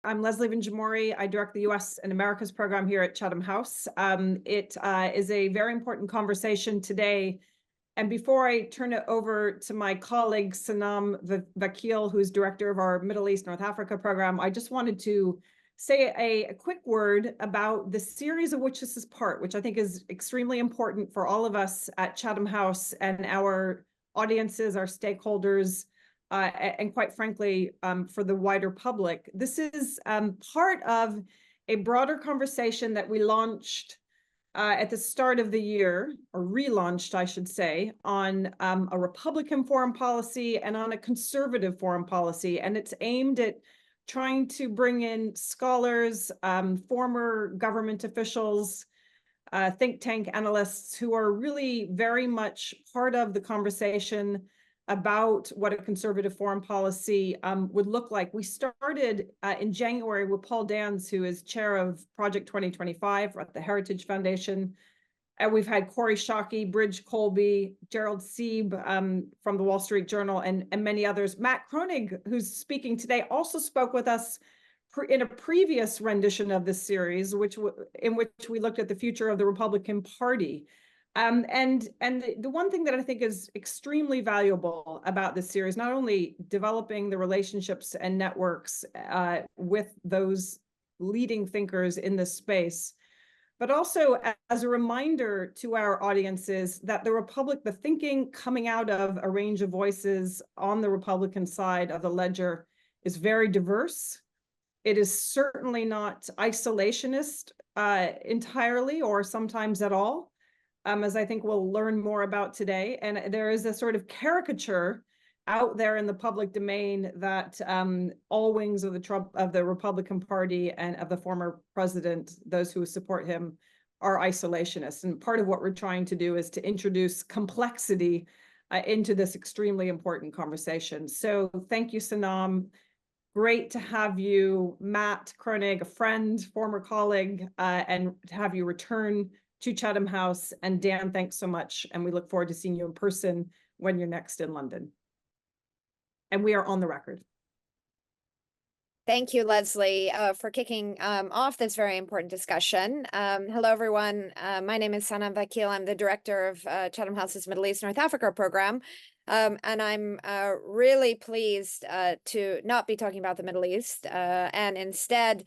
I'm Leslie Vinjamori. I direct the U.S. and Americas program here at Chatham House. It is a very important conversation today. And before I turn it over to my colleague, Sanam Vakil, who's director of our Middle East North Africa program, I just wanted to say a quick word about the series of which this is part, which I think is extremely important for all of us at Chatham House and our audiences, our stakeholders, and quite frankly, for the wider public. This is part of a broader conversation that we launched at the start of the year, or relaunched, I should say, on a Republican foreign policy and on a conservative foreign policy. And it's aimed at trying to bring in scholars, former government officials, think tank analysts who are really very much part of the conversation about what a conservative foreign policy would look like. We started in January with Paul Dans, who is chair of Project 2025 at the Heritage Foundation. And we've had Corey Shockey, Bridge Colby, Gerald Sieb from the Wall Street Journal, and many others. Matt Kronig, who's speaking today, also spoke with us in a previous rendition of this series, in which we looked at the future of the Republican Party. And the one thing that I think is extremely valuable about this series, not only developing the relationships and networks with those leading thinkers in this space, but also as a reminder to our audiences that the thinking coming out of a range of voices on the Republican side of the ledger is very diverse. It is certainly not isolationist entirely, or sometimes at all, as I think we'll learn more about today. And there is a sort of caricature out there in the public domain that all wings of the Republican Party and of the former president, those who support him, are isolationists. And part of what we're trying to do is to introduce complexity into this extremely important conversation. So thank you, Sanam. Great to have you, Matt Kronig, a friend, former colleague, and to have you return to Chatham House. And Dan, thanks so much. And we look forward to seeing you in person when you're next in London. And we are on the record. Thank you, Leslie, for kicking off this very important discussion. Hello, everyone. My name is Sanam Vakil. I'm the director of Chatham House's Middle East North Africa program. And I'm really pleased to not be talking about the Middle East and instead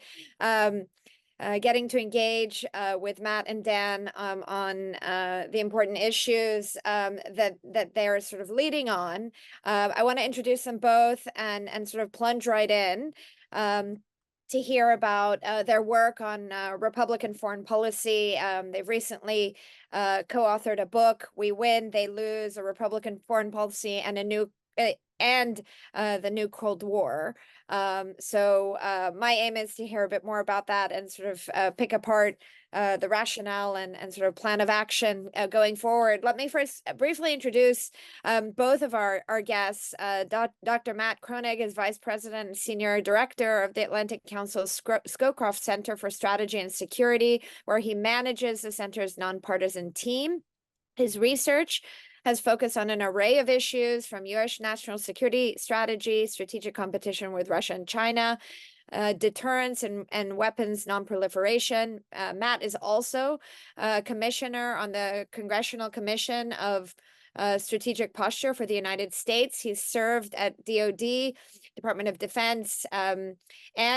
getting to engage with Matt and Dan on the important issues that they're sort of leading on. I want to introduce them both and sort of plunge right in to hear about their work on Republican foreign policy. They've recently co-authored a book, We Win, They Lose, a Republican Foreign Policy and the New Cold War. So my aim is to hear a bit more about that and sort of pick apart the rationale and sort of plan of action going forward. Let me first briefly introduce both of our guests. Dr. Matt Kronig is Vice President and Senior Director of the Atlantic Council's Scowcroft Center for Strategy and Security, where he manages the center's nonpartisan team. His research has focused on an array of issues from U.S. national security strategy, strategic competition with Russia and China, deterrence and weapons nonproliferation. Matt is also a commissioner on the Congressional Commission of Strategic Posture for the United States. He's served at DoD, Department of Defense, and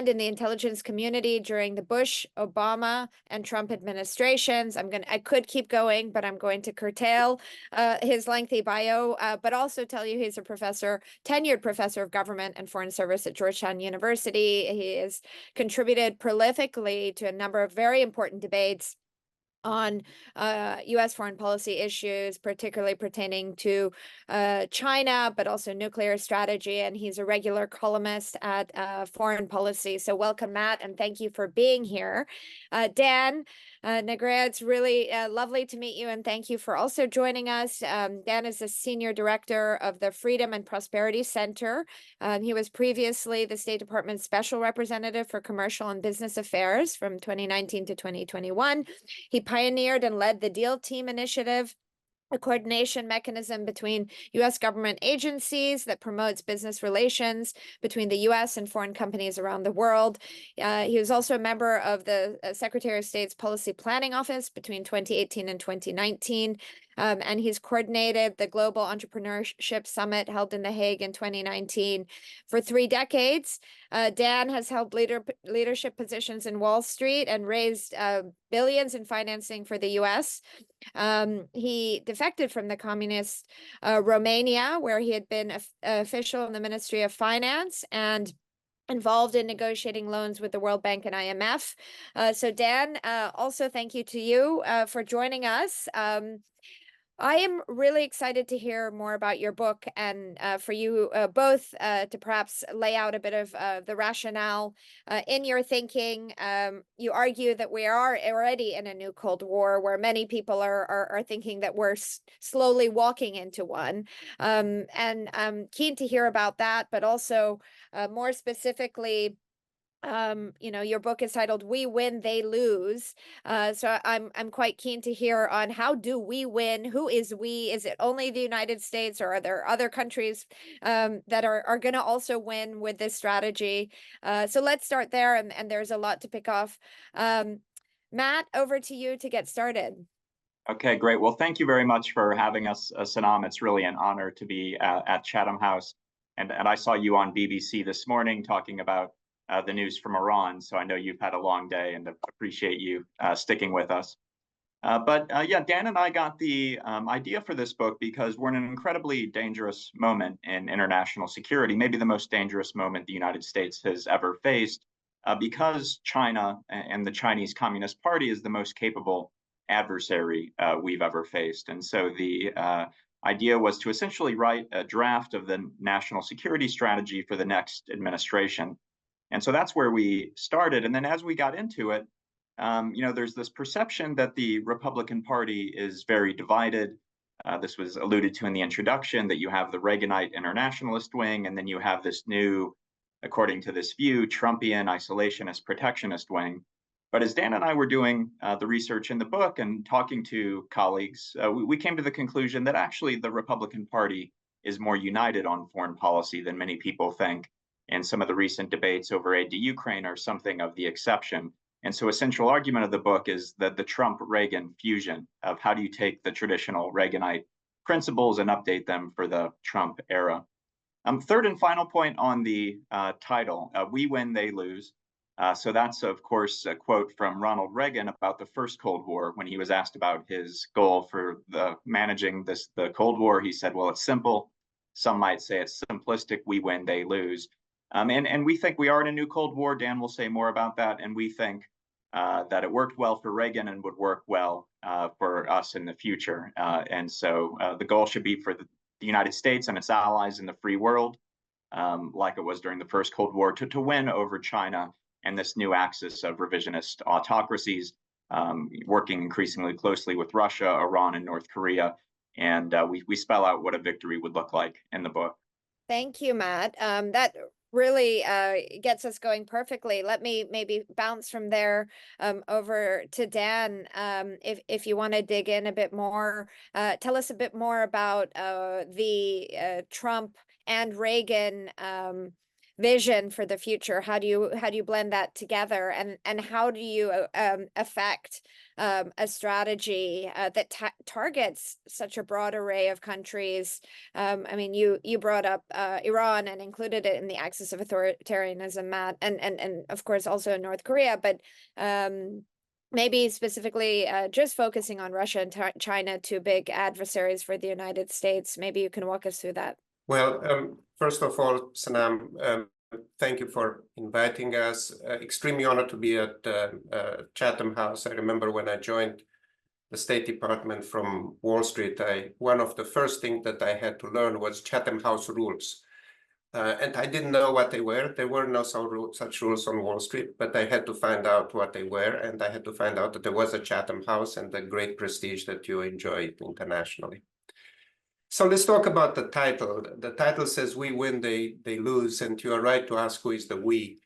in the intelligence community during the Bush, Obama, and Trump administrations. I could keep going, but I'm going to curtail his lengthy bio, but also tell you he's a tenured professor of government and foreign service at Georgetown University. He has contributed prolifically to a number of very important debates on U.S. foreign policy issues, particularly pertaining to China, but also nuclear strategy. And he's a regular columnist at Foreign Policy. So welcome, Matt, and thank you for being here. Dan Negrea, it's really lovely to meet you, and thank you for also joining us. Dan is the Senior Director of the Freedom and Prosperity Center. He was previously the State Department's Special Representative for Commercial and Business Affairs from 2019 to 2021. He pioneered and led the Deal Team initiative, a coordination mechanism between U.S. government agencies that promotes business relations between the U.S. and foreign companies around the world. He was also a member of the Secretary of State's Policy Planning Office between 2018 and 2019. And he's coordinated the Global Entrepreneurship Summit held in The Hague in 2019 for 3 decades. Dan has held leadership positions in Wall Street and raised billions in financing for the U.S. He defected from the communist Romania, where he had been official in the Ministry of Finance and involved in negotiating loans with the World Bank and IMF. So Dan, also thank you to you for joining us. I am really excited to hear more about your book and for you both to perhaps lay out a bit of the rationale in your thinking. You argue that we are already in a new Cold War where many people are thinking that we're slowly walking into one. And I'm keen to hear about that, but also more specifically, your book is titled "We Win, They Lose." So I'm quite keen to hear on how do we win? Who is we? Is it only the United States, or are there other countries that are going to also win with this strategy? So let's start there, and there's a lot to pick off. Matt, over to you to get started. Okay, great. Well, thank you very much for having us, Sanam. It's really an honor to be at Chatham House. And I saw you on BBC this morning talking about the news from Iran. So I know you've had a long day and appreciate you sticking with us. But yeah, Dan and I got the idea for this book because we're in an incredibly dangerous moment in international security, maybe the most dangerous moment the United States has ever faced, because China and the Chinese Communist Party is the most capable adversary we've ever faced. And so the idea was to essentially write a draft of the national security strategy for the next administration. And so that's where we started. And then as we got into it, there's this perception that the Republican Party is very divided. This was alluded to in the introduction, that you have the Reaganite internationalist wing, and then you have this new, according to this view, Trumpian isolationist protectionist wing. But as Dan and I were doing the research in the book and talking to colleagues, we came to the conclusion that actually the Republican Party is more united on foreign policy than many people think. And some of the recent debates over aid to Ukraine are something of the exception. And so a central argument of the book is that the Trump-Reagan fusion of how do you take the traditional Reaganite principles and update them for the Trump era. Third and final point on the title, "We Win, They Lose." So that's, of course, a quote from Ronald Reagan about the first Cold War. When he was asked about his goal for managing the Cold War, he said, well, it's simple. Some might say it's simplistic. We win, they lose. And we think we are in a new Cold War. Dan will say more about that. And we think that it worked well for Reagan and would work well for us in the future. And so the goal should be for the United States and its allies in the free world, like it was during the first Cold War, to win over China and this new axis of revisionist autocracies, working increasingly closely with Russia, Iran, and North Korea. And we spell out what a victory would look like in the book. Thank you, Matt. That really gets us going perfectly. Let me maybe bounce from there over to Dan. If you want to dig in a bit more, tell us a bit more about the Trump and Reagan vision for the future. How do you blend that together, and how do you affect a strategy that targets such a broad array of countries? I mean, you brought up Iran and included it in the axis of authoritarianism, Matt, and of course also in North Korea, but maybe specifically just focusing on Russia and China, two big adversaries for the United States. Maybe you can walk us through that. Well, first of all, Sanam, thank you for inviting us. Extremely honored to be at Chatham House. I remember when I joined the State Department from Wall Street, one of the first things that I had to learn was Chatham House rules. And I didn't know what they were. There were no such rules on Wall Street, but I had to find out what they were. And I had to find out that there was a Chatham House and the great prestige that you enjoy internationally. So let's talk about the title. The title says, "We win, they lose." And you are right to ask who is the we.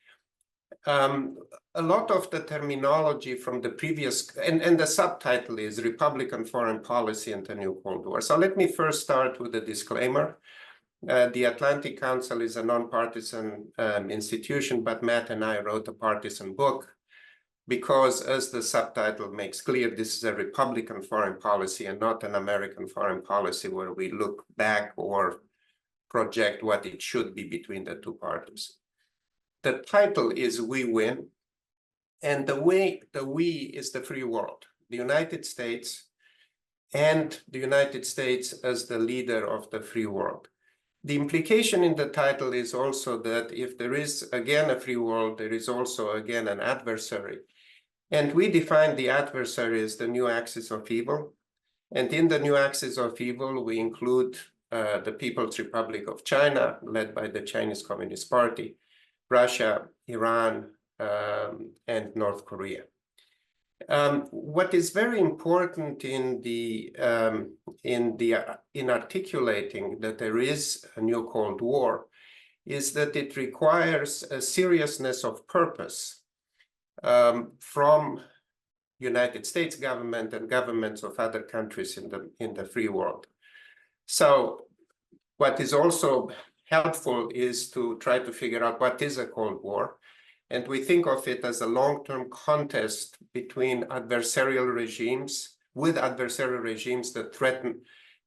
a lot of the terminology from the previous, and the subtitle is Republican Foreign Policy and the New Cold War. So let me first start with a disclaimer. The Atlantic Council is a nonpartisan institution, but Matt and I wrote a partisan book because, as the subtitle makes clear, this is a Republican foreign policy and not an American foreign policy where we look back or project what it should be between the two parties. The title is We Win, and the we is the free world, the United States, and the United States as the leader of the free world. The implication in the title is also that if there is, again, a free world, there is also, again, an adversary. And we define the adversary as the new axis of evil. And in the new axis of evil, we include the People's Republic of China, led by the Chinese Communist Party, Russia, Iran, and North Korea. What is very important in articulating that there is a new Cold War is that it requires a seriousness of purpose from United States government and governments of other countries in the free world. So what is also helpful is to try to figure out what is a Cold War. And we think of it as a long-term contest between adversarial regimes, with adversarial regimes that threaten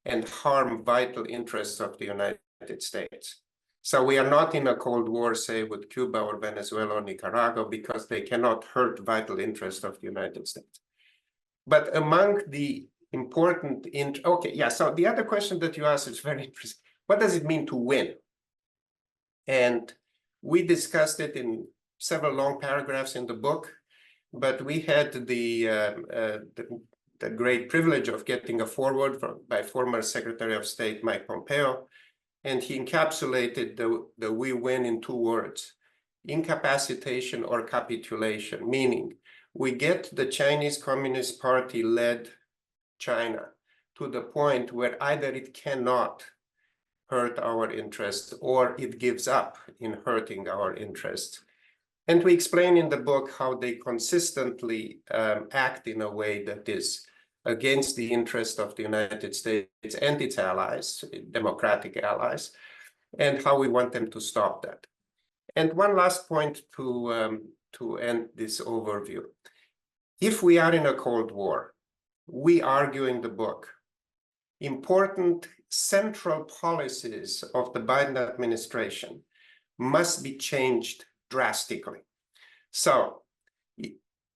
and harm vital interests of the United States. So we are not in a Cold War, say, with Cuba or Venezuela or Nicaragua, because they cannot hurt vital interests of the United States. But among the important, so the other question that you asked is very interesting. What does it mean to win? And we discussed it in several long paragraphs in the book, but we had the great privilege of getting a foreword by former Secretary of State Mike Pompeo, and he encapsulated the we win in two words: incapacitation or capitulation, meaning we get the Chinese Communist Party led China to the point where either it cannot hurt our interests or it gives up in hurting our interests. And we explain in the book how they consistently act in a way that is against the interest of the United States and its allies, democratic allies, and how we want them to stop that. And one last point to end this overview. If we are in a Cold War, we argue in the book, important central policies of the Biden administration must be changed drastically. So,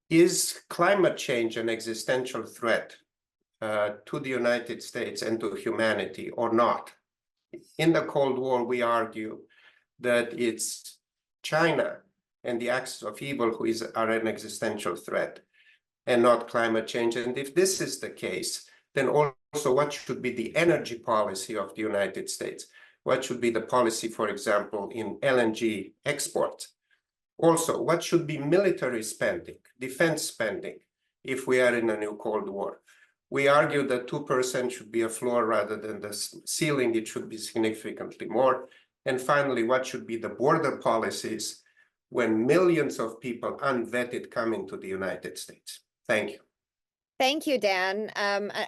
is climate change an existential threat to the United States and to humanity or not? In the Cold War, we argue that it's China and the axis of evil who are an existential threat and not climate change. And if this is the case, then also what should be the energy policy of the United States? What should be the policy, for example, in LNG exports? Also, what should be military spending, defense spending, if we are in a new Cold War? We argue that 2% should be a floor rather than the ceiling. It should be significantly more. And finally, what should be the border policies when millions of people unvetted come into the United States? Thank you. Thank you, Dan.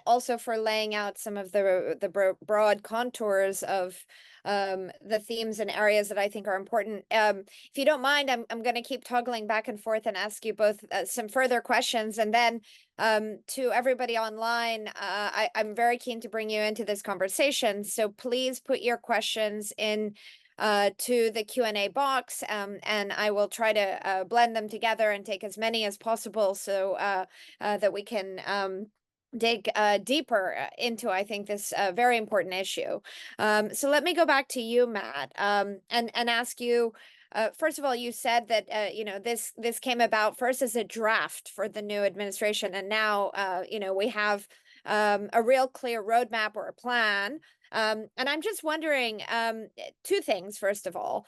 Also for laying out some of the broad contours of the themes and areas that I think are important. If you don't mind, I'm going to keep toggling back and forth and ask you both some further questions. And then to everybody online, I'm very keen to bring you into this conversation. So please put your questions in to the Q&A box, and I will try to blend them together and take as many as possible so that we can dig deeper into, I think, this very important issue. So let me go back to you, Matt, and ask you, first of all, you said that, you know, this came about first as a draft for the new administration, and now, you know, we have a real clear roadmap or a plan. And I'm just wondering two things, first of all.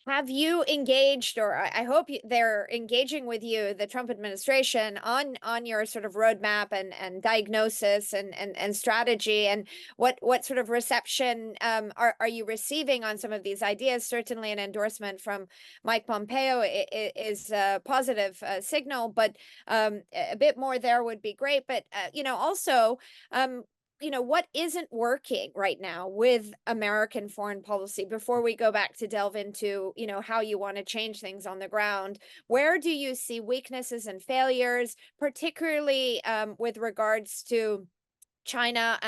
Have you engaged, or I hope they're engaging with you, the Trump administration, on your sort of roadmap and diagnosis and strategy, and what sort of reception are you receiving on some of these ideas? Certainly, an endorsement from Mike Pompeo is a positive signal, but a bit more there would be great. But also. What isn't working right now with American foreign policy before we go back to delve into, how you want to change things on the ground? Where do you see weaknesses and failures, particularly with regards to China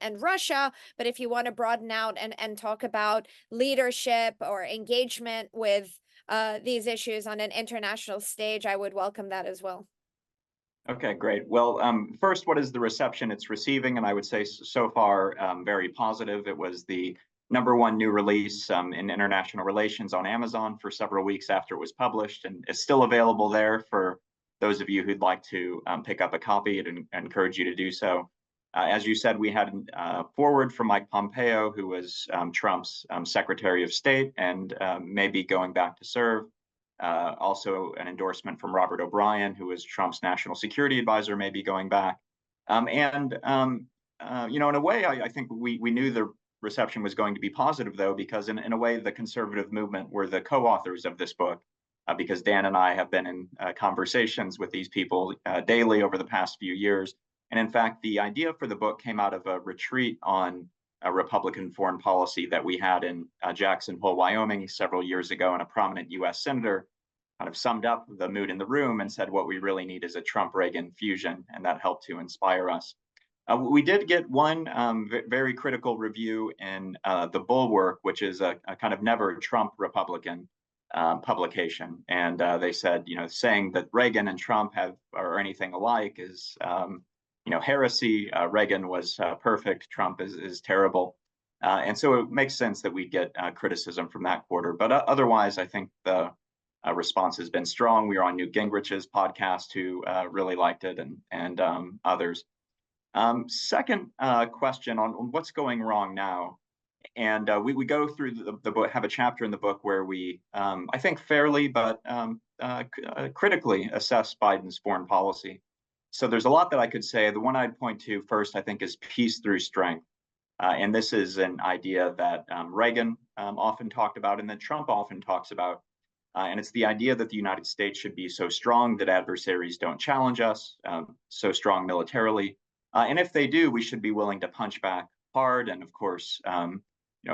and Russia? But if you want to broaden out and talk about leadership or engagement with these issues on an international stage, I would welcome that as well. Okay, great. Well, first, what is the reception it's receiving? And I would say so far, very positive. It was the #1 new release in international relations on Amazon for several weeks after it was published, and it's still available there for those of you who'd like to pick up a copy. And encourage you to do so. As you said, we had a forward from Mike Pompeo, who was Trump's Secretary of State and may be going back to serve. Also an endorsement from Robert O'Brien, who was Trump's national security advisor, maybe going back. In a way, I think we knew the reception was going to be positive, though, because in a way, the conservative movement were the co-authors of this book, because Dan and I have been in conversations with these people daily over the past few years. And in fact, the idea for the book came out of a retreat on Republican foreign policy that we had in Jackson Hole, Wyoming, several years ago, and a prominent U.S. senator kind of summed up the mood in the room and said, what we really need is a Trump-Reagan fusion, and that helped to inspire us. We did get one very critical review in The Bulwark, which is a kind of never Trump Republican publication. And they said, saying that Reagan and Trump are anything alike is heresy. Reagan was perfect. Trump is terrible. And so it makes sense that we get criticism from that quarter. But otherwise, I think the response has been strong. We were on Newt Gingrich's podcast, who really liked it, and others. Second question on what's going wrong now. And we go through the book, have a chapter in the book where we, I think, fairly but critically assess Biden's foreign policy. So there's a lot that I could say. The one I'd point to first, I think, is peace through strength. And this is an idea that Reagan often talked about and that Trump often talks about. And it's the idea that the United States should be so strong that adversaries don't challenge us, so strong militarily. And if they do, we should be willing to punch back hard. And of course,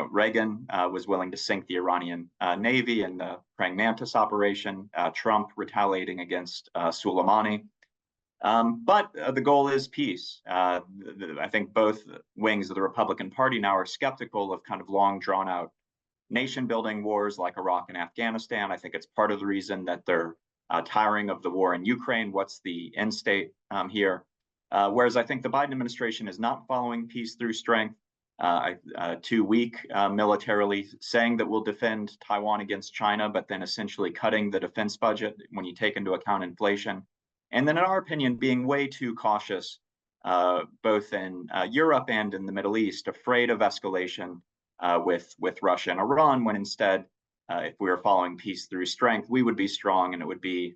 Reagan was willing to sink the Iranian Navy in the Praying Mantis operation, Trump retaliating against Soleimani. But the goal is peace. I think both wings of the Republican Party now are skeptical of kind of long drawn out nation building wars like Iraq and Afghanistan. I think it's part of the reason that they're tiring of the war in Ukraine. What's the end state here? Whereas I think the Biden administration is not following peace through strength, too weak militarily, saying that we'll defend Taiwan against China, but then essentially cutting the defense budget when you take into account inflation. And then, in our opinion, being way too cautious, both in Europe and in the Middle East, afraid of escalation with Russia and Iran, when instead, if we were following peace through strength, we would be strong, and it would be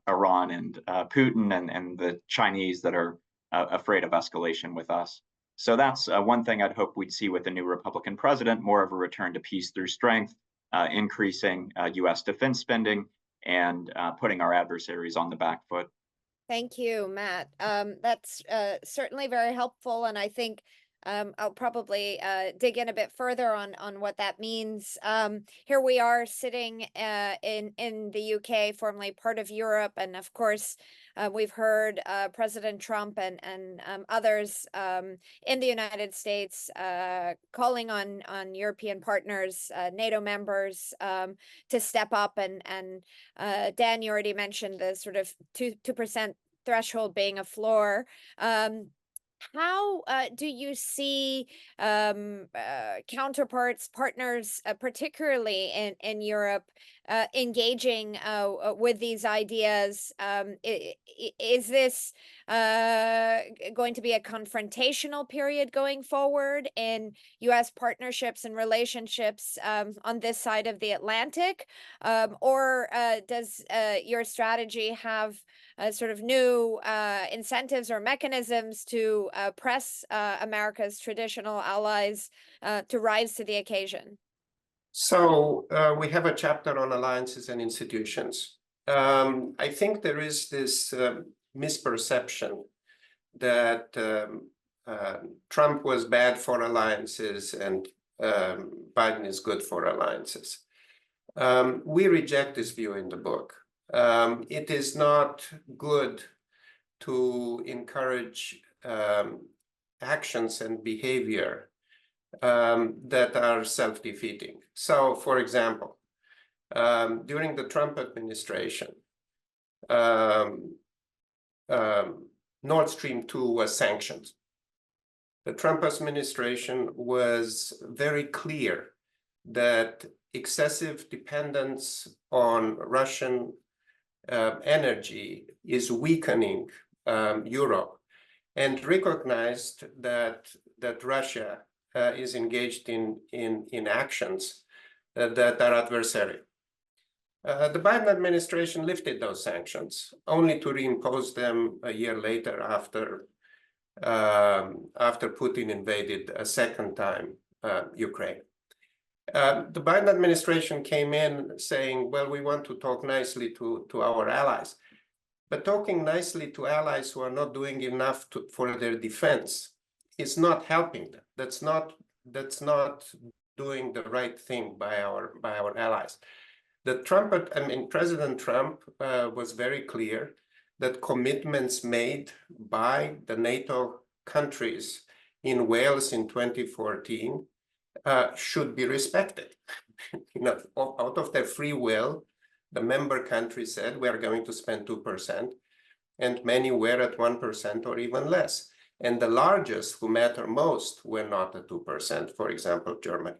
Iran and Putin and the Chinese that are afraid of escalation with us. So that's one thing I'd hope we'd see with the new Republican president, more of a return to peace through strength, increasing U.S. defense spending, and putting our adversaries on the back foot. Thank you, Matt. That's certainly very helpful, and I think I'll probably dig in a bit further on what that means. Here we are sitting in the UK, formerly part of Europe, and of course, we've heard President Trump and others in the United States calling on European partners, NATO members, to step up. And Dan, you already mentioned the sort of 2% threshold being a floor. How do you see counterparts, partners, particularly in Europe, engaging with these ideas? Is this going to be a confrontational period going forward in U.S. partnerships and relationships on this side of the Atlantic? Or does your strategy have sort of new incentives or mechanisms to press America's traditional allies to rise to the occasion? So we have a chapter on alliances and institutions. I think there is this misperception that Trump was bad for alliances and Biden is good for alliances. We reject this view in the book. It is not good to encourage actions and behavior that are self-defeating. So, for example, during the Trump administration, Nord Stream 2 was sanctioned. The Trump administration was very clear that excessive dependence on Russian energy is weakening Europe, and recognized that Russia is engaged in actions that are adversarial. The Biden administration lifted those sanctions, only to reimpose them a year later after Putin invaded a second time Ukraine. The Biden administration came in saying, well, we want to talk nicely to our allies. But talking nicely to allies who are not doing enough for their defense is not helping them. That's not doing the right thing by our allies. President Trump was very clear that commitments made by the NATO countries in Wales in 2014 should be respected. Out of their free will, the member countries said we are going to spend 2%, and many were at 1% or even less. And the largest, who matter most, were not at 2%, for example, Germany.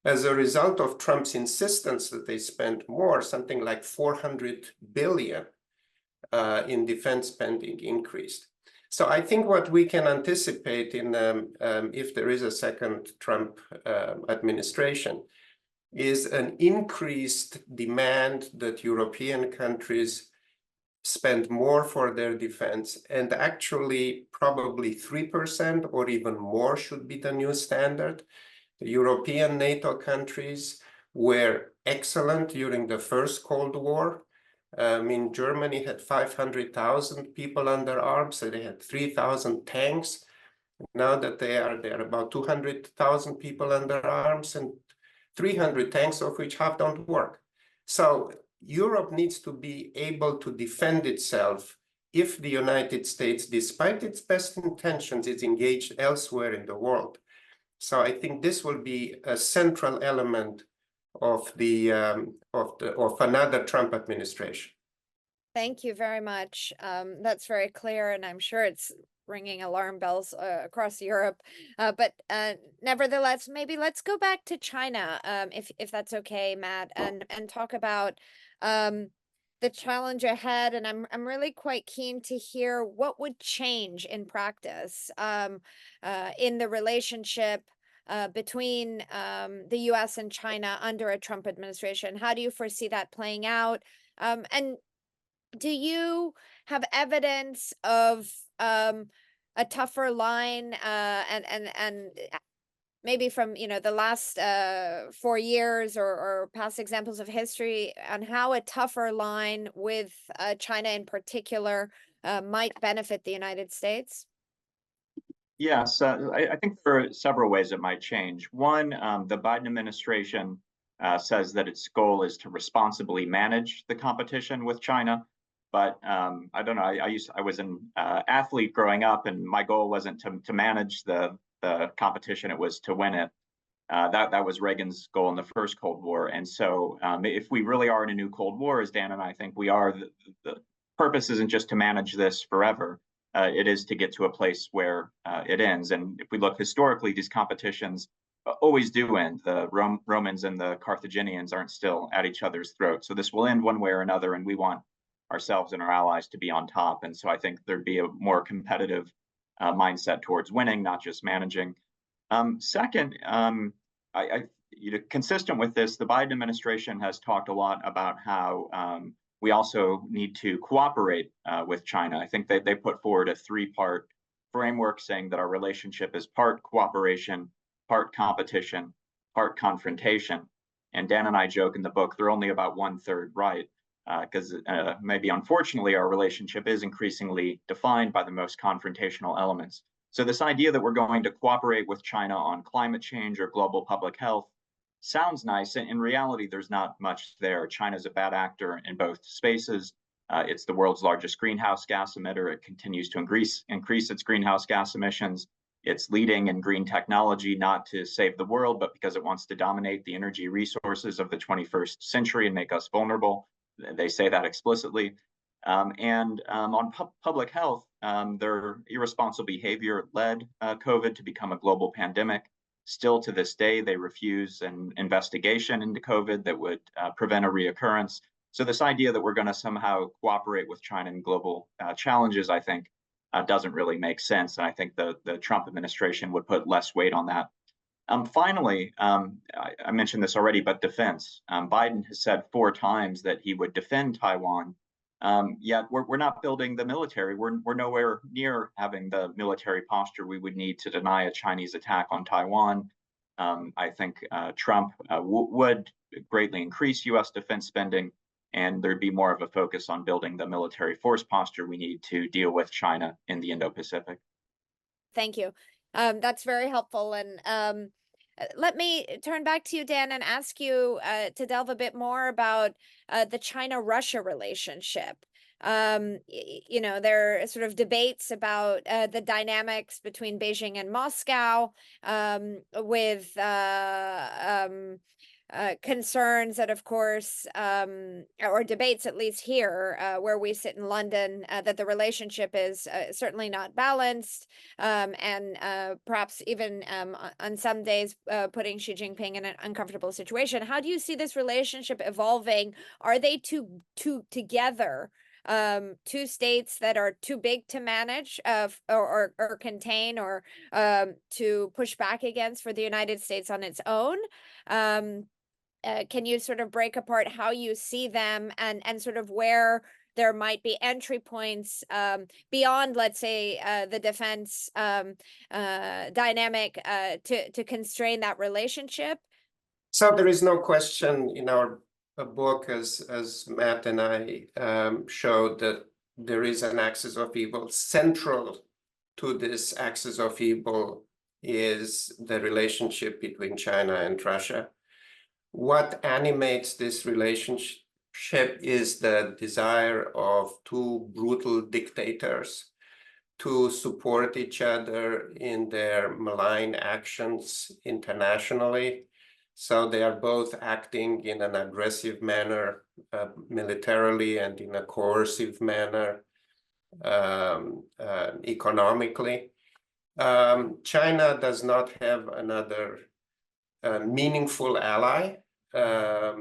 As a result of Trump's insistence that they spend more, something like $400 billion in defense spending increased. So I think what we can anticipate if there is a second Trump administration is an increased demand that European countries spend more for their defense, and actually probably 3% or even more should be the new standard. The European NATO countries were excellent during the first Cold War. Germany had 500,000 people under arms, so they had 3,000 tanks. Now that they are about 200,000 people under arms and 300 tanks, of which half don't work. So Europe needs to be able to defend itself if the United States, despite its best intentions, is engaged elsewhere in the world. So I think this will be a central element of another Trump administration. Thank you very much. That's very clear, and I'm sure it's ringing alarm bells across Europe. But nevertheless, maybe let's go back to China, if that's okay, Matt, and talk about the challenge ahead. And I'm really quite keen to hear what would change in practice in the relationship between the U.S. and China under a Trump administration. How do you foresee that playing out? And do you have evidence of a tougher line and maybe from the last 4 years or past examples of history on how a tougher line with China in particular might benefit the United States? Yes, I think there are several ways it might change. One, the Biden administration says that its goal is to responsibly manage the competition with China. But I don't know. I was an athlete growing up, and my goal wasn't to manage the competition; it was to win it. That was Reagan's goal in the first Cold War. And so, if we really are in a new Cold War, as Dan and I think we are, the purpose isn't just to manage this forever. It is to get to a place where it ends. And if we look historically, these competitions always do end. The Romans and the Carthaginians aren't still at each other's throats. So this will end one way or another, and we want ourselves and our allies to be on top. And so I think there'd be a more competitive mindset towards winning, not just managing. Second, consistent with this, the Biden administration has talked a lot about how we also need to cooperate with China. I think they put forward a three-part framework saying that our relationship is part cooperation, part competition, part confrontation. And Dan and I joke in the book, they're only about 1/3 right, because maybe unfortunately our relationship is increasingly defined by the most confrontational elements. So this idea that we're going to cooperate with China on climate change or global public health sounds nice. In reality, there's not much there. China's a bad actor in both spaces. It's the world's largest greenhouse gas emitter. It continues to increase its greenhouse gas emissions. It's leading in green technology, not to save the world, but because it wants to dominate the energy resources of the 21st century and make us vulnerable. They say that explicitly. On public health, their irresponsible behavior led COVID to become a global pandemic. Still to this day, they refuse an investigation into COVID that would prevent a reoccurrence. So this idea that we're going to somehow cooperate with China in global challenges, I think, doesn't really make sense. And I think the Trump administration would put less weight on that. Finally, I mentioned this already, but defense. Biden has said 4 times that he would defend Taiwan. Yet we're not building the military. We're nowhere near having the military posture we would need to deny a Chinese attack on Taiwan. I think Trump would greatly increase U.S. defense spending, and there'd be more of a focus on building the military force posture we need to deal with China in the Indo-Pacific. Thank you. That's very helpful. And let me turn back to you, Dan, and ask you to delve a bit more about the China-Russia relationship. You know, there are sort of debates about the dynamics between Beijing and Moscow, with concerns that, of course, or debates, at least here, where we sit in London, that the relationship is certainly not balanced, and perhaps even on some days putting Xi Jinping in an uncomfortable situation. How do you see this relationship evolving? Are they two together? Two states that are too big to manage or contain, or to push back against for the United States on its own? Can you sort of break apart how you see them, and sort of where there might be entry points beyond, let's say, the defense dynamic to constrain that relationship? So there is no question in our book, as Matt and I showed, that there is an axis of evil. Central to this axis of evil is the relationship between China and Russia. What animates this relationship is the desire of 2 brutal dictators to support each other in their malign actions internationally. So they are both acting in an aggressive manner militarily, and in a coercive manner economically. China does not have another meaningful ally, a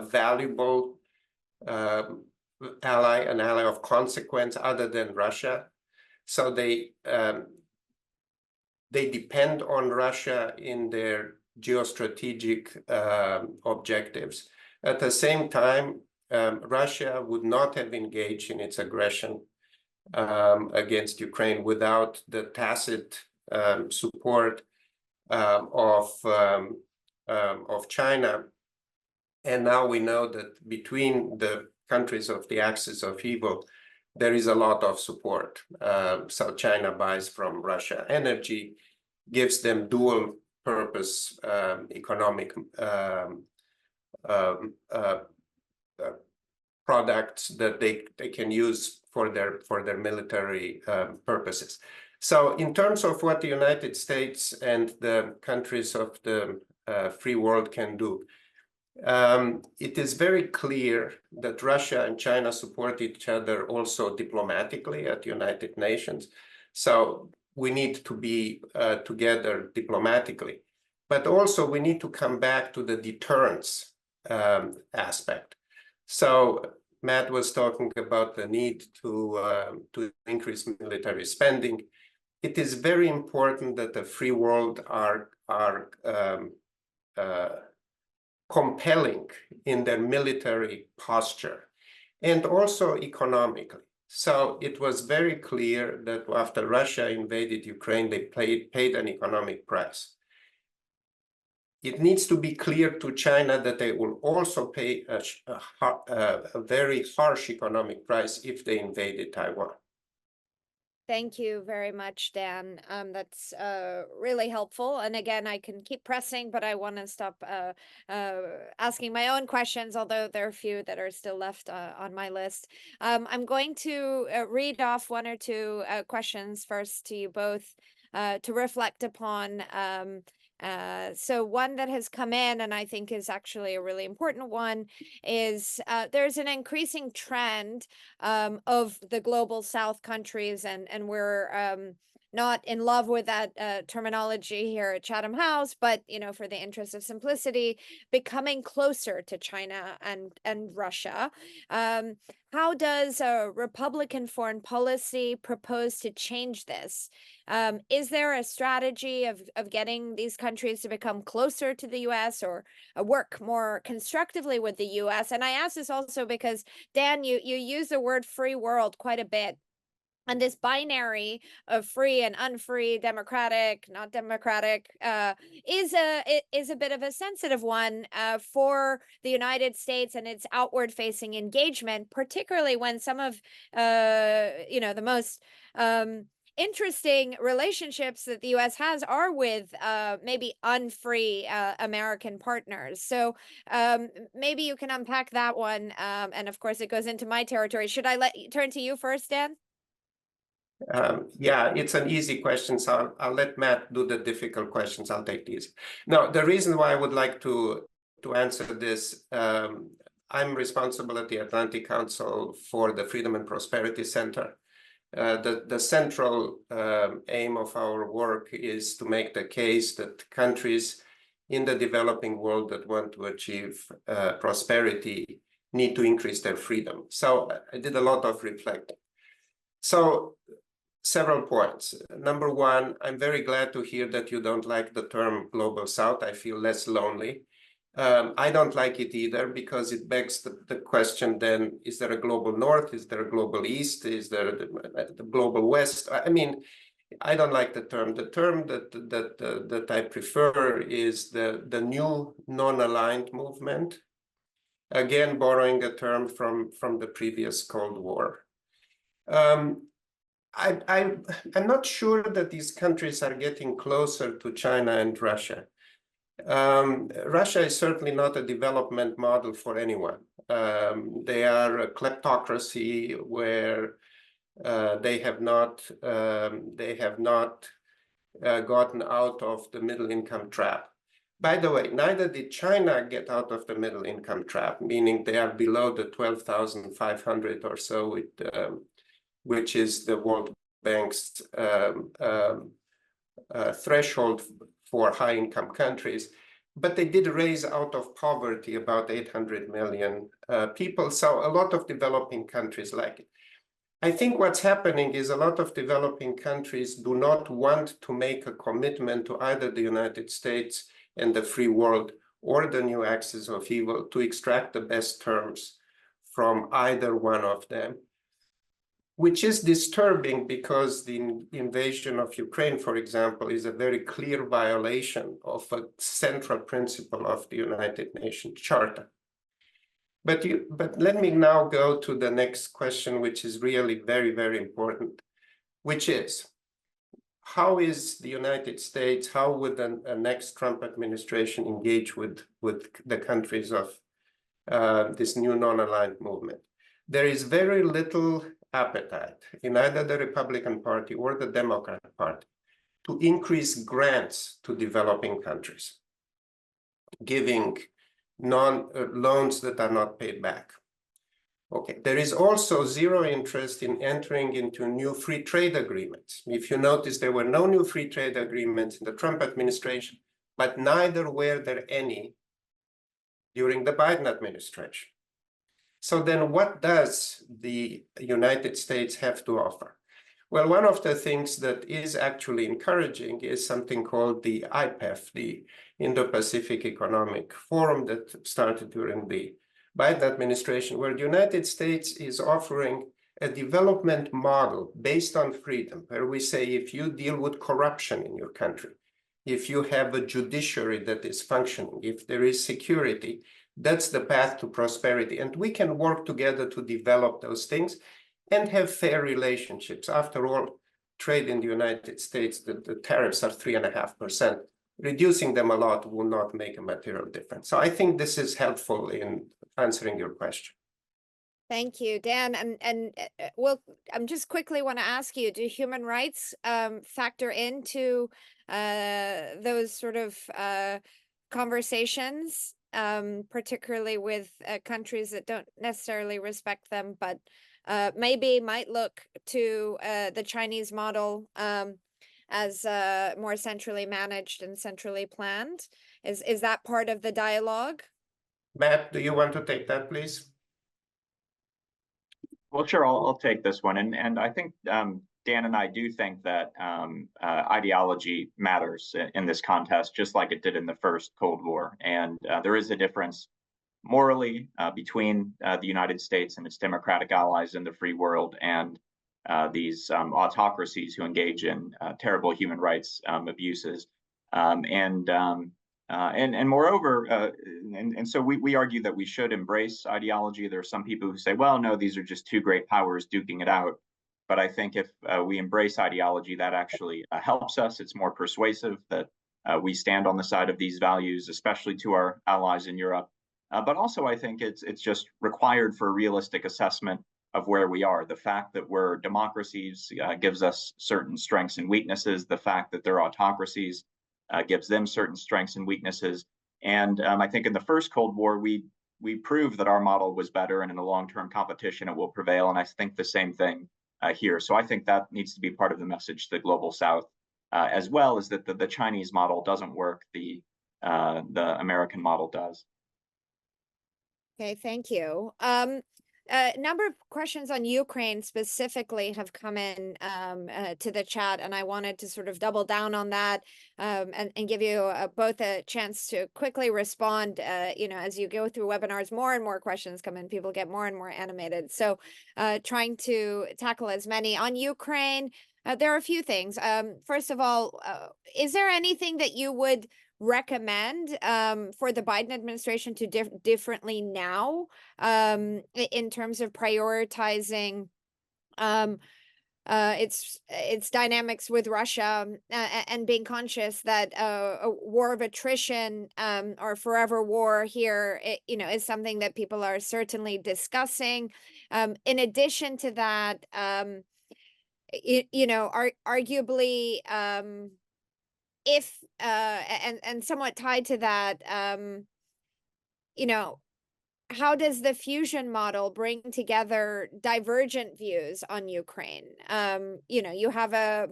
valuable ally, an ally of consequence other than Russia. So they depend on Russia in their geostrategic objectives. At the same time, Russia would not have engaged in its aggression against Ukraine without the tacit support of China. And now we know that between the countries of the axis of evil, there is a lot of support. So China buys from Russia energy, gives them dual purpose economic products that they can use for their military purposes. So in terms of what the United States and the countries of the free world can do, it is very clear that Russia and China support each other also diplomatically at United Nations. So we need to be together diplomatically. But also we need to come back to the deterrence aspect. So Matt was talking about the need to increase military spending. It is very important that the free world are compelling in their military posture and also economically. So it was very clear that after Russia invaded Ukraine, they paid an economic price. It needs to be clear to China that they will also pay a very harsh economic price if they invaded Taiwan. Thank you very much, Dan. That's really helpful. And again, I can keep pressing, but I want to stop asking my own questions, although there are a few that are still left on my list. I'm going to read off one or two questions first to you both to reflect upon. So one that has come in, and I think is actually a really important one, is there's an increasing trend of the global South countries, and we're not in love with that terminology here at Chatham House, but for the interest of simplicity, becoming closer to China and Russia. How does a Republican foreign policy propose to change this? Is there a strategy of getting these countries to become closer to the U.S. or work more constructively with the U.S.? And I ask this also because, Dan, you use the word free world quite a bit. And this binary of free and unfree, democratic, not democratic, is a bit of a sensitive one for the United States and its outward-facing engagement, particularly when some of the most interesting relationships that the U.S. has are with maybe unfree American partners. So maybe you can unpack that one. And of course, it goes into my territory. Should I turn to you first, Dan? Yeah, it's an easy question, so I'll let Matt do the difficult questions. I'll take these. Now, the reason why I would like to answer this, I'm responsible at the Atlantic Council for the Freedom and Prosperity Center. The central aim of our work is to make the case that countries in the developing world that want to achieve prosperity need to increase their freedom. So I did a lot of reflecting. So several points. Number one, I'm very glad to hear that you don't like the term Global South. I feel less lonely. I don't like it either because it begs the question then, is there a global North? Is there a global East? Is there the global West? I mean, I don't like the term. The term that I prefer is the new non-aligned movement. Again, borrowing a term from the previous Cold War. I'm not sure that these countries are getting closer to China and Russia. Russia is certainly not a development model for anyone. They are a kleptocracy where they have not gotten out of the middle income trap. By the way, neither did China get out of the middle income trap, meaning they are below the 12,500 or so, which is the World Bank's threshold for high-income countries. But they did raise out of poverty about 800 million people. So a lot of developing countries like it. I think what's happening is a lot of developing countries do not want to make a commitment to either the United States and the free world or the new axis of evil to extract the best terms from either one of them, which is disturbing because the invasion of Ukraine, for example, is a very clear violation of a central principle of the United Nations Charter. But let me now go to the next question, which is really very, very important, which is, how is the United States, how would a next Trump administration engage with the countries of this new non-aligned movement? There is very little appetite in either the Republican Party or the Democrat Party to increase grants to developing countries, giving loans that are not paid back. Okay, there is also zero interest in entering into new free trade agreements. If you notice, there were no new free trade agreements in the Trump administration, but neither were there any during the Biden administration. So then what does the United States have to offer? Well, one of the things that is actually encouraging is something called the IPEF, the Indo-Pacific Economic Forum that started during the Biden administration, where the United States is offering a development model based on freedom, where we say if you deal with corruption in your country, if you have a judiciary that is functioning, if there is security, that's the path to prosperity. And we can work together to develop those things and have fair relationships. After all, trade in the United States, the tariffs are 3.5%. Reducing them a lot will not make a material difference. So I think this is helpful in answering your question. Thank you, Dan. And well, I'm just quickly want to ask you, do human rights factor into those sort of conversations, particularly with countries that don't necessarily respect them, but maybe might look to the Chinese model as more centrally managed and centrally planned? Is that part of the dialogue? Matt, do you want to take that, please? Well, sure, I'll take this one. And I think Dan and I do think that ideology matters in this contest, just like it did in the first Cold War. And there is a difference morally between the United States and its democratic allies in the free world and these autocracies who engage in terrible human rights abuses. And moreover, and so we argue that we should embrace ideology. There are some people who say, well, no, these are just two great powers duking it out. But I think if we embrace ideology, that actually helps us. It's more persuasive that we stand on the side of these values, especially to our allies in Europe. But also, I think it's just required for a realistic assessment of where we are. The fact that we're democracies gives us certain strengths and weaknesses. The fact that they're autocracies gives them certain strengths and weaknesses. And I think in the first Cold War, we proved that our model was better, and in a long-term competition, it will prevail. And I think the same thing here. So I think that needs to be part of the message to the global South, as well as that the Chinese model doesn't work, the American model does. Okay, thank you. A number of questions on Ukraine specifically have come in to the chat, and I wanted to sort of double down on that and give you both a chance to quickly respond. As you go through webinars, more and more questions come in. People get more and more animated. So trying to tackle as many. On Ukraine, there are a few things. First of all, is there anything that you would recommend for the Biden administration to differently now in terms of prioritizing its dynamics with Russia and being conscious that a war of attrition or forever war here, is something that people are certainly discussing. In addition to that, arguably, if and somewhat tied to that, how does the fusion model bring together divergent views on Ukraine? You have a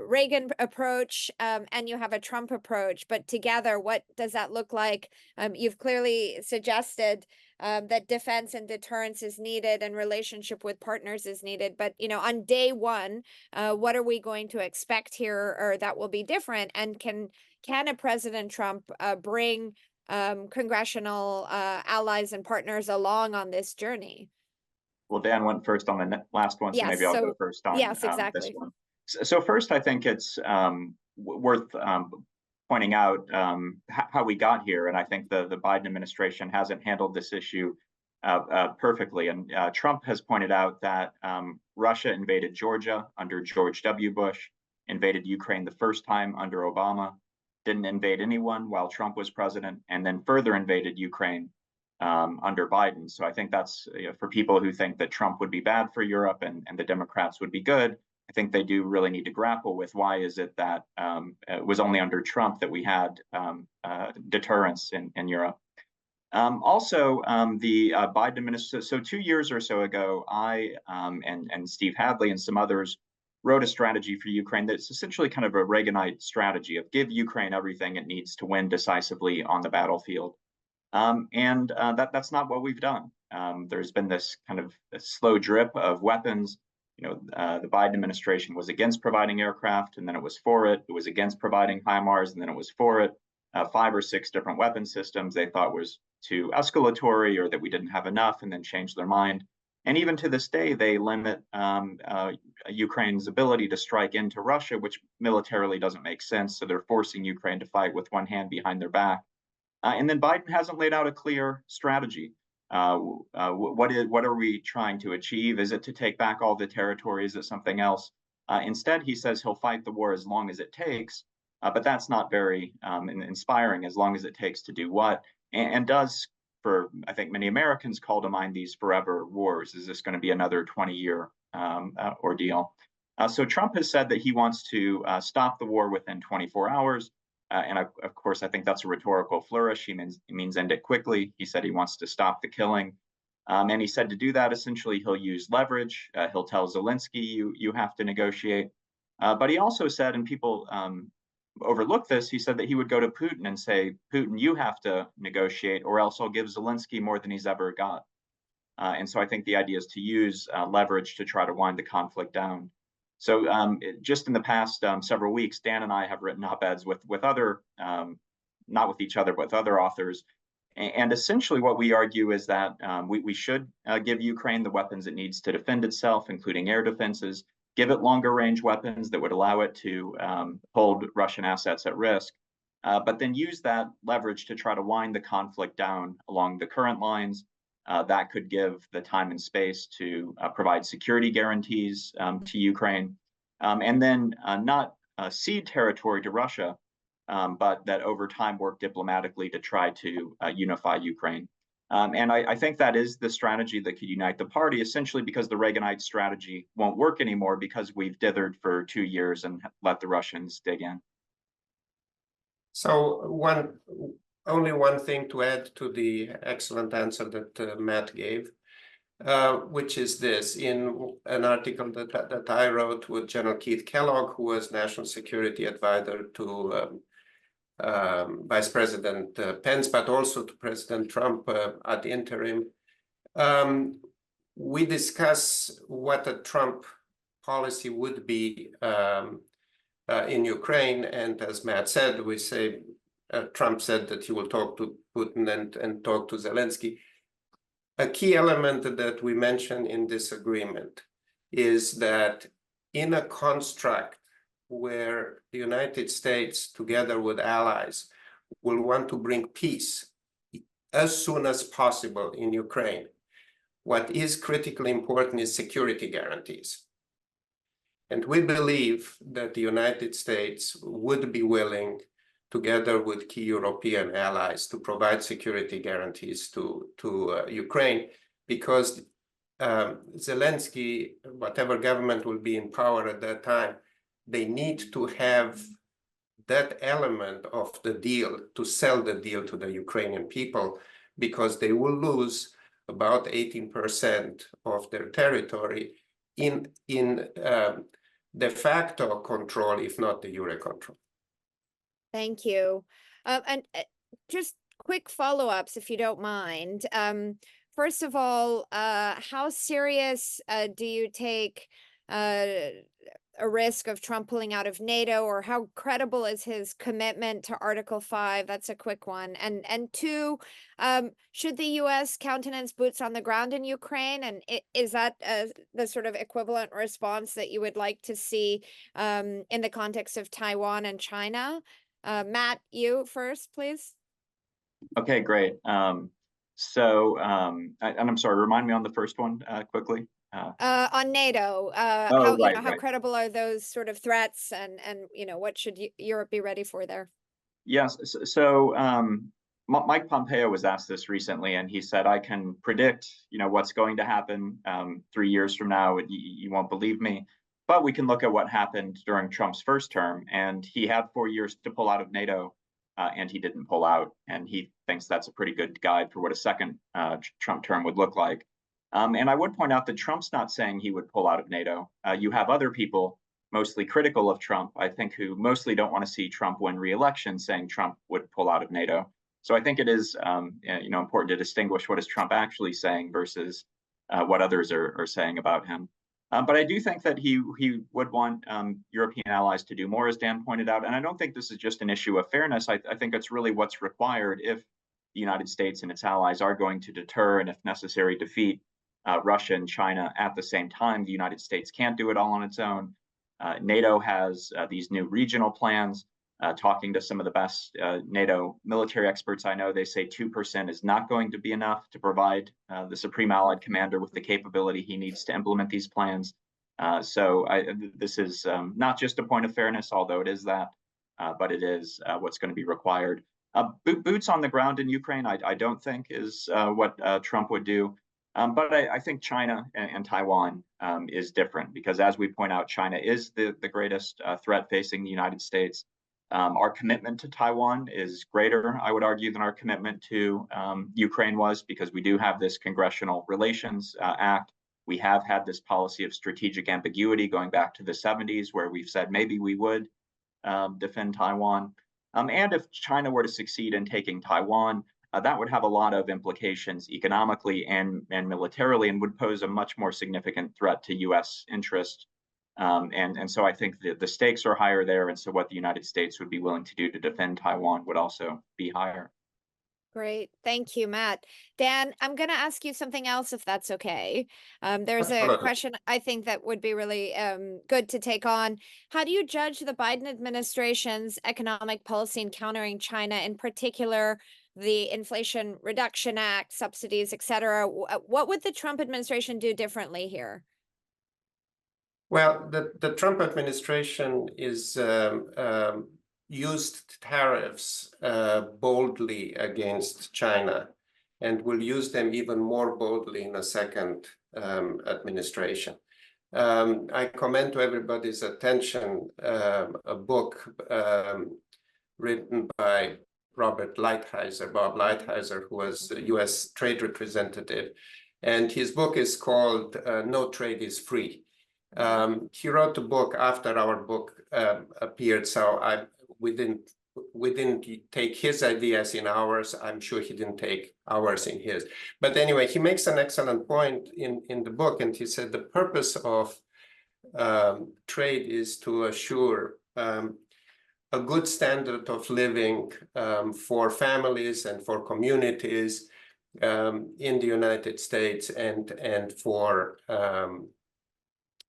Reagan approach and you have a Trump approach, but together, what does that look like? You've clearly suggested that defense and deterrence is needed and relationship with partners is needed. But, on day one, what are we going to expect here or that will be different? And can a President Trump bring congressional allies and partners along on this journey? Well, Dan went first on the last one, so maybe I'll go first on exactly. this one. So first, I think it's worth pointing out how we got here, and I think the Biden administration hasn't handled this issue perfectly. And Trump has pointed out that Russia invaded Georgia under George W. Bush, invaded Ukraine the first time under Obama, didn't invade anyone while Trump was president, and then further invaded Ukraine under Biden. So I think that's for people who think that Trump would be bad for Europe and the Democrats would be good. I think they do really need to grapple with why is it that it was only under Trump that we had deterrence in Europe. The Biden administration, so 2 years or so ago, I and Steve Hadley and some others wrote a strategy for Ukraine that's essentially kind of a Reaganite strategy of give Ukraine everything it needs to win decisively on the battlefield. That's not what we've done. There's been this kind of slow drip of weapons. The Biden administration was against providing aircraft, and then it was for it. It was against providing HIMARS, and then it was for it. 5 or 6 different weapon systems they thought was too escalatory or that we didn't have enough, and then changed their mind. And even to this day, they limit Ukraine's ability to strike into Russia, which militarily doesn't make sense. So they're forcing Ukraine to fight with one hand behind their back. And then Biden hasn't laid out a clear strategy. What are we trying to achieve? Is it to take back all the territory? Is it something else? Instead, he says he'll fight the war as long as it takes, but that's not very inspiring. As long as it takes to do what? And does, for I think many Americans, call to mind these forever wars. Is this going to be another 20-year ordeal? So Trump has said that he wants to stop the war within 24 hours. And of course, I think that's a rhetorical flourish. He means end it quickly. He said he wants to stop the killing. And he said to do that, essentially, he'll use leverage. He'll tell Zelensky, you have to negotiate. But he also said, and people overlook this, he said that he would go to Putin and say, Putin, you have to negotiate, or else I'll give Zelensky more than he's ever got. And so I think the idea is to use leverage to try to wind the conflict down. So just in the past several weeks, Dan and I have written op-eds with other, not with each other, but with other authors. And essentially what we argue is that we should give Ukraine the weapons it needs to defend itself, including air defenses, give it longer range weapons that would allow it to hold Russian assets at risk, but then use that leverage to try to wind the conflict down along the current lines. That could give the time and space to provide security guarantees to Ukraine, and then not cede territory to Russia, but that over time work diplomatically to try to unify Ukraine. And I think that is the strategy that could unite the party, essentially because the Reaganite strategy won't work anymore because we've dithered for 2 years and let the Russians dig in. So only one thing to add to the excellent answer that Matt gave, which is this. In an article that I wrote with General Keith Kellogg, who was National Security Advisor to Vice President Pence, but also to President Trump at interim, we discuss what a Trump policy would be in Ukraine. And as Matt said, we say, Trump said that he will talk to Putin and talk to Zelensky. A key element that we mention in this agreement is that in a construct where the United States, together with allies, will want to bring peace as soon as possible in Ukraine, what is critically important is security guarantees. And we believe that the United States would be willing, together with key European allies, to provide security guarantees to Ukraine, because Zelensky, whatever government will be in power at that time, they need to have that element of the deal to sell the deal to the Ukrainian people, because they will lose about 18% of their territory in de facto control, if not de jure control. Thank you. And just quick follow-ups, if you don't mind. First of all, how serious do you take a risk of Trump pulling out of NATO, or how credible is his commitment to Article 5? That's a quick one. And two, should the U.S. countenance boots on the ground in Ukraine? And is that the sort of equivalent response that you would like to see in the context of Taiwan and China? Matt, you first, please. Okay, great. And I'm sorry, remind me on the first one quickly. On NATO, how how credible are those sort of threats, and what should Europe be ready for there? Yes. So Mike Pompeo was asked this recently, and he said, "I can predict, what's going to happen 3 years from now. You won't believe me, but we can look at what happened during Trump's first term, and he had 4 years to pull out of NATO and he didn't pull out. And he thinks that's a pretty good guide for what a second Trump term would look like. And I would point out that Trump's not saying he would pull out of NATO. You have other people, mostly critical of Trump, I think, who mostly don't want to see Trump win re-election, saying Trump would pull out of NATO. So I think it is, important to distinguish what is Trump actually saying versus what others are saying about him. But I do think that he would want European allies to do more, as Dan pointed out. And I don't think this is just an issue of fairness. I think it's really what's required if the United States and its allies are going to deter and, if necessary, defeat Russia and China at the same time. The United States can't do it all on its own. NATO has these new regional plans. Talking to some of the best NATO military experts I know, they say 2% is not going to be enough to provide the Supreme Allied Commander with the capability he needs to implement these plans. So this is not just a point of fairness, although it is that, but it is what's going to be required. Boots on the ground in Ukraine, I don't think is what Trump would do. But I think China and Taiwan is different because, as we point out, China is the greatest threat facing the United States. Our commitment to Taiwan is greater, I would argue, than our commitment to Ukraine was, because we do have this Congressional Relations Act. We have had this policy of strategic ambiguity going back to the 70s, where we've said maybe we would defend Taiwan. And if China were to succeed in taking Taiwan, that would have a lot of implications economically and militarily, and would pose a much more significant threat to U.S. interest. And so I think the stakes are higher there. And so what the United States would be willing to do to defend Taiwan would also be higher. Great. Thank you, Matt. Dan, I'm going to ask you something else, if that's okay. There's a question I think that would be really good to take on. How do you judge the Biden administration's economic policy in countering China, in particular, the Inflation Reduction Act, subsidies, et cetera? What would the Trump administration do differently here? Well, the Trump administration is used tariffs boldly against China, and will use them even more boldly in a second administration. I commend to everybody's attention a book written by Bob Lighthizer, who was the U.S. trade representative, and his book is called No Trade is Free. He wrote the book after our book appeared, so we didn't take his ideas in ours. I'm sure he didn't take ours in his. But anyway, he makes an excellent point in the book, and he said the purpose of trade is to assure a good standard of living for families and for communities in the United States, and for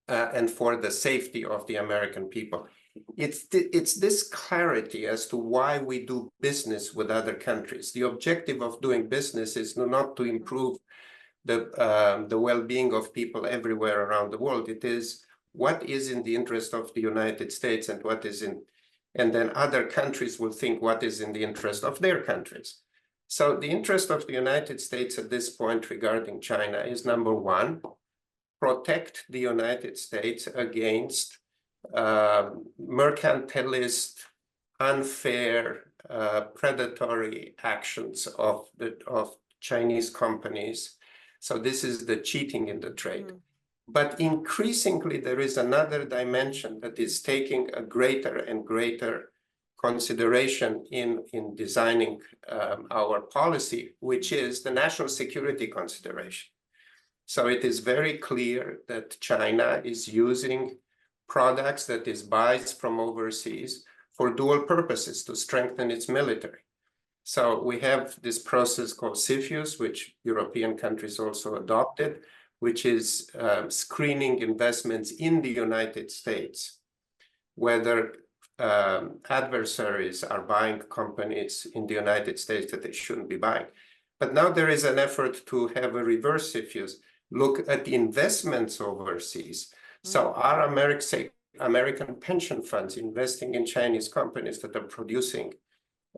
the safety of the American people. It's this clarity as to why we do business with other countries. The objective of doing business is not to improve the well-being of people everywhere around the world. It is what is in the interest of the United States, and what is in, and then other countries will think what is in the interest of their countries. So the interest of the United States at this point regarding China is, number one, protect the United States against mercantilist, unfair, predatory actions of Chinese companies. So this is the cheating in the trade. But increasingly, there is another dimension that is taking a greater and greater consideration in designing our policy, which is the national security consideration. So it is very clear that China is using products that it buys from overseas for dual purposes, to strengthen its military. So we have this process called CFIUS, which European countries also adopted, which is screening investments in the United States, whether adversaries are buying companies in the United States that they shouldn't be buying. But now there is an effort to have a reverse CFIUS, look at the investments overseas. So are American pension funds investing in Chinese companies that are producing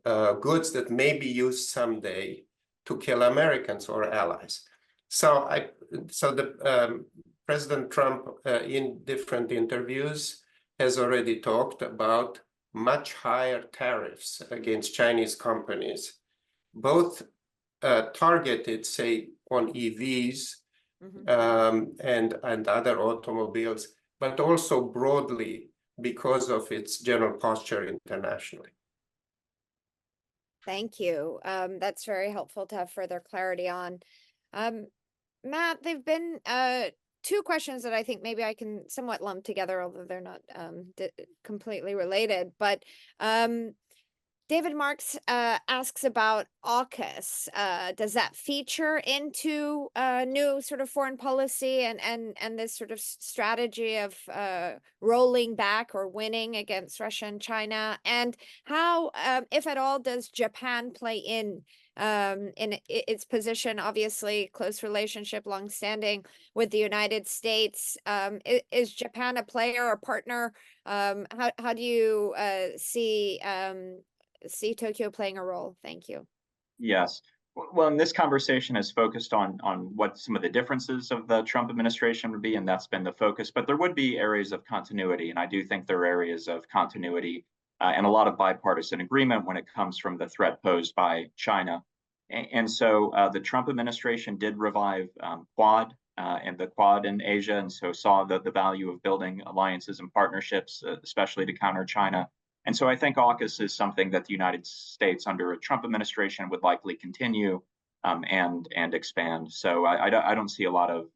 goods that may be used someday to kill Americans or allies? So President Trump, in different interviews, has already talked about much higher tariffs against Chinese companies, both targeted, say, on EVs and other automobiles, but also broadly because of its general posture internationally. Thank you. That's very helpful to have further clarity on. Matt, there've been two questions that I think maybe I can somewhat lump together, although they're not completely related. But David Marks asks about AUKUS. Does that feature into new sort of foreign policy and this sort of strategy of rolling back or winning against Russia and China? And how, if at all, does Japan play in its position? Obviously, close relationship, longstanding with the United States. Is Japan a player or partner? How do you see Tokyo playing a role? Thank you. Yes. Well, and this conversation is focused on what some of the differences of the Trump administration would be, and that's been the focus. But there would be areas of continuity, and I do think there are areas of continuity and a lot of bipartisan agreement when it comes from the threat posed by China. And so the Trump administration did revive Quad and the Quad in Asia, and so saw the value of building alliances and partnerships, especially to counter China. And so I think AUKUS is something that the United States under a Trump administration would likely continue and expand. So I don't see a lot of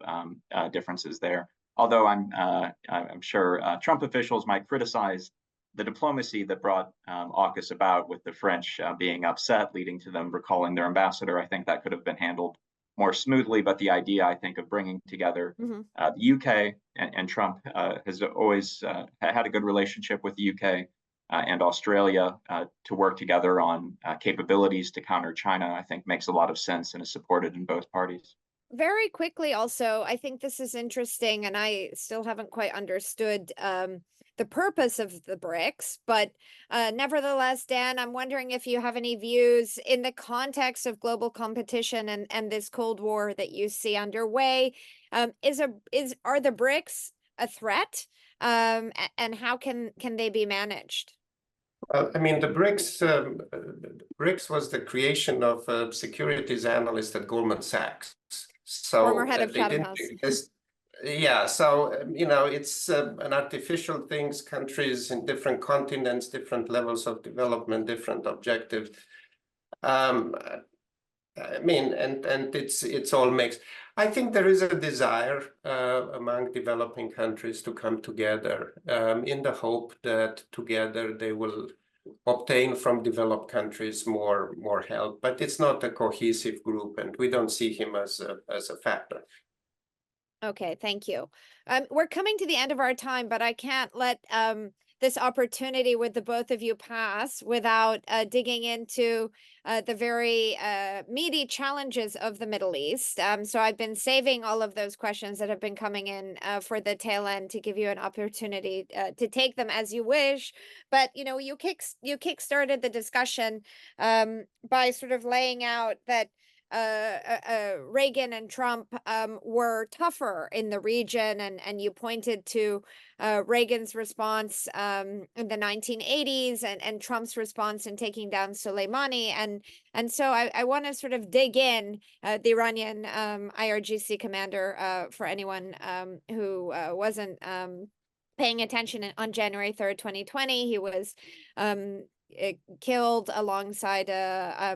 differences there. Although I'm sure Trump officials might criticize the diplomacy that brought AUKUS about, with the French being upset, leading to them recalling their ambassador. I think that could have been handled more smoothly. But the idea, I think, of bringing together the UK and Trump has always had a good relationship with the UK. And Australia to work together on capabilities to counter China, I think makes a lot of sense and is supported in both parties. Very quickly, also, I think this is interesting, and I still haven't quite understood the purpose of the BRICS, but nevertheless, Dan, I'm wondering if you have any views in the context of global competition and this Cold War that you see underway. Are the BRICS a threat, and how can they be managed? Well, I mean, the BRICS was the creation of a securities analyst at Goldman Sachs. So former head of Chatham House. Yeah, so it's an artificial things, countries in different continents, different levels of development, different objectives. I mean, and it's all mixed. I think there is a desire among developing countries to come together in the hope that together they will obtain from developed countries more help. But it's not a cohesive group, and we don't see him as a factor. Okay, thank you. We're coming to the end of our time, but I can't let this opportunity with the both of you pass without digging into the very meaty challenges of the Middle East. So I've been saving all of those questions that have been coming in for the tail end to give you an opportunity to take them as you wish. But you kick-started the discussion by sort of laying out that Reagan and Trump were tougher in the region, and you pointed to Reagan's response in the 1980s and Trump's response in taking down Soleimani, and so I want to sort of dig in the Iranian IRGC commander for anyone who wasn't paying attention. On January 3rd, 2020, he was killed alongside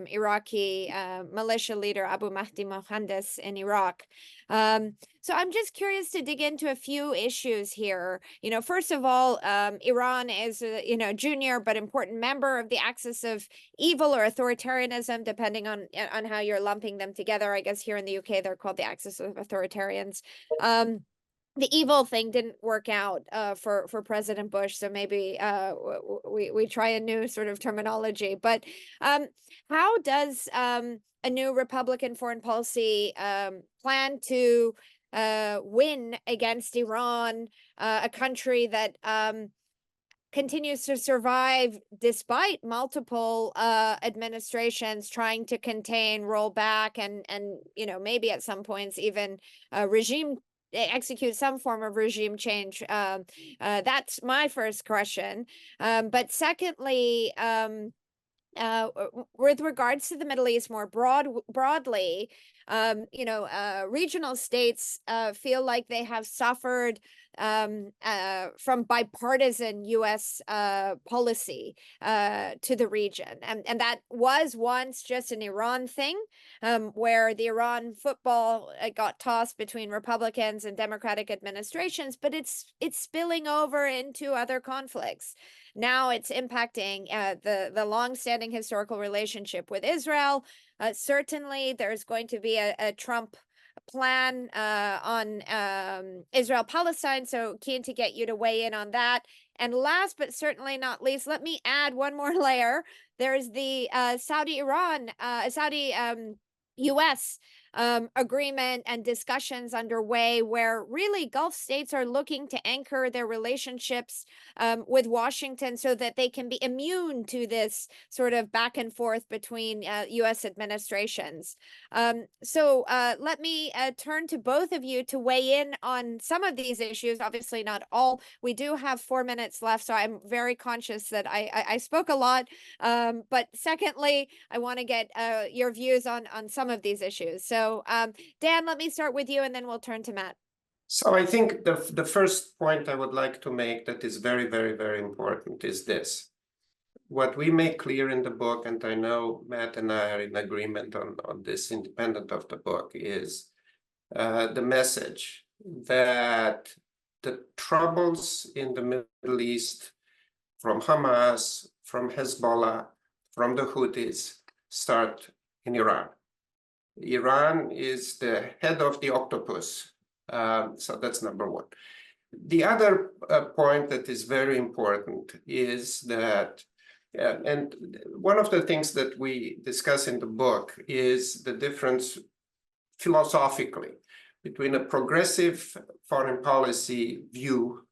Iraqi militia leader Abu Mahdi Mohandes in Iraq. So I'm just curious to dig into a few issues here. First of all, Iran is a junior but important member of the axis of evil or authoritarianism, depending on how you're lumping them together. I guess here in the UK they're called the axis of authoritarians. The evil thing didn't work out for President Bush, so maybe we try a new sort of terminology. But how does a new Republican foreign policy plan to win against Iran, a country that continues to survive despite multiple administrations trying to contain, roll back, and maybe at some points even regime execute some form of regime change? That's my first question. But secondly, with regards to the Middle East more broadly, regional states feel like they have suffered from bipartisan U.S. policy to the region. And that was once just an Iran thing, where the Iran football got tossed between Republicans and Democratic administrations, but it's spilling over into other conflicts. Now it's impacting the long-standing historical relationship with Israel. Certainly, there's going to be a Trump plan on Israel-Palestine, so keen to get you to weigh in on that. And last but certainly not least, let me add one more layer. There's the Saudi-US agreement and discussions underway, where really Gulf states are looking to anchor their relationships with Washington so that they can be immune to this sort of back and forth between U.S. administrations. So let me turn to both of you to weigh in on some of these issues, obviously not all. We do have 4 minutes left, so I'm very conscious that I spoke a lot. But secondly, I want to get your views on some of these issues. So Dan, let me start with you, and then we'll turn to Matt. So I think the first point I would like to make that is very, very, very important is this. What we make clear in the book, and I know Matt and I are in agreement on this independent of the book, is the message that the troubles in the Middle East from Hamas, from Hezbollah, from the Houthis start in Iran. Iran is the head of the octopus. So that's number one. The other point that is very important is that, and one of the things that we discuss in the book is the difference philosophically between a progressive foreign policy view,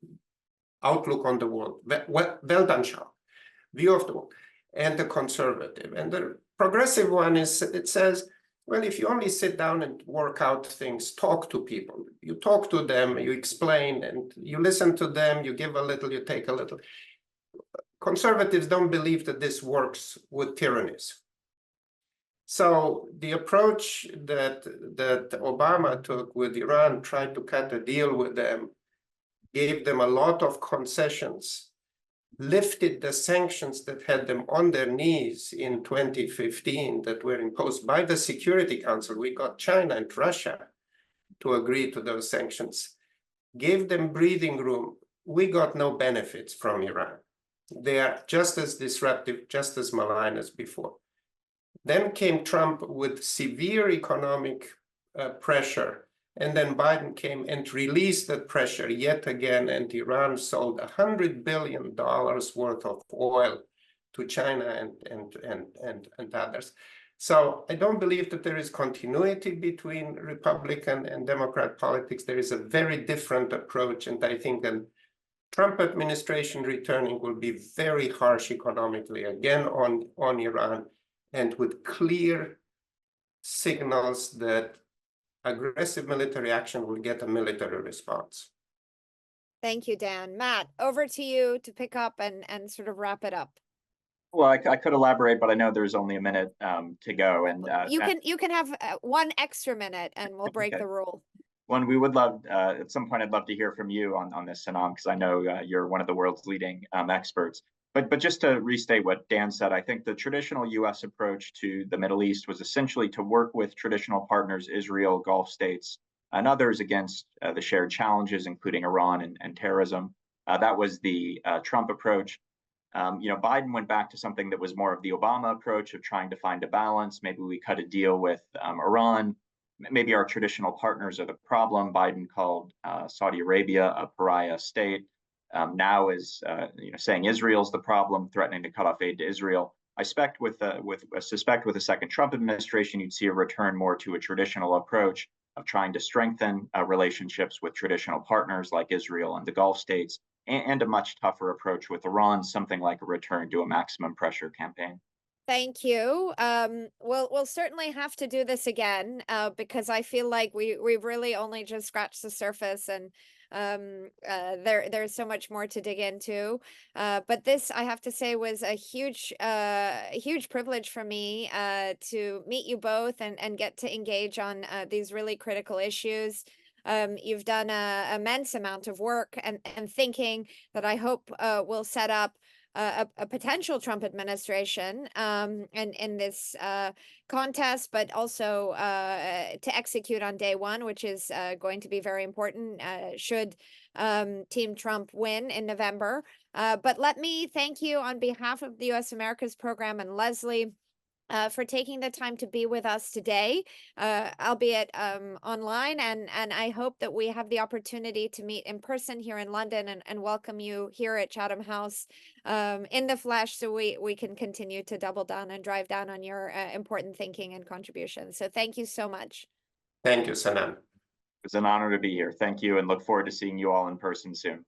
outlook on the world, Weltanschauung, view of the world, and the conservative. And the progressive one is, it says, well, if you only sit down and work out things, talk to people, you talk to them, you explain, and you listen to them, you give a little, you take a little. Conservatives don't believe that this works with tyrannies. So the approach that Obama took with Iran, tried to cut a deal with them, gave them a lot of concessions, lifted the sanctions that had them on their knees in 2015 that were imposed by the Security Council. We got China and Russia to agree to those sanctions, gave them breathing room. We got no benefits from Iran. They are just as disruptive, just as malign as before. Then came Trump with severe economic pressure. And then Biden came and released that pressure yet again, and Iran sold $100 billion worth of oil to China and others. So I don't believe that there is continuity between Republican and Democrat politics. There is a very different approach, and I think the Trump administration returning will be very harsh economically again on Iran, and with clear signals that aggressive military action will get a military response. Thank you, Dan. Matt, over to you to pick up and sort of wrap it up. Well, I could elaborate, but I know there's only a minute to go. And you can have 1 extra minute, and we'll break the rule. One, we would love, at some point, I'd love to hear from you on this, Sanam, because I know you're one of the world's leading experts. But just to restate what Dan said, I think the traditional U.S. approach to the Middle East was essentially to work with traditional partners, Israel, Gulf states, and others against the shared challenges, including Iran and terrorism. That was the Trump approach. Biden went back to something that was more of the Obama approach of trying to find a balance. Maybe we cut a deal with Iran. Maybe our traditional partners are the problem. Biden called Saudi Arabia a pariah state. Now is saying Israel's the problem, threatening to cut off aid to Israel. I suspect with a second Trump administration, you'd see a return more to a traditional approach of trying to strengthen relationships with traditional partners like Israel and the Gulf states, and a much tougher approach with Iran, something like a return to a maximum pressure campaign. Thank you. We'll certainly have to do this again, because I feel like we've really only just scratched the surface, and there's so much more to dig into. But this, I have to say, was a huge privilege for me to meet you both and get to engage on these really critical issues. You've done an immense amount of work and thinking that I hope will set up a potential Trump administration and in this contest, but also to execute on day one, which is going to be very important should Team Trump win in November. But let me thank you on behalf of the U.S. Americas Program and Leslie for taking the time to be with us today, albeit online, and I hope that we have the opportunity to meet in person here in London and welcome you here at Chatham House in the flesh, so we can continue to double down and drive down on your important thinking and contributions. So thank you so much. Thank you, Sanam. It's an honor to be here. Thank you, and look forward to seeing you all in person soon.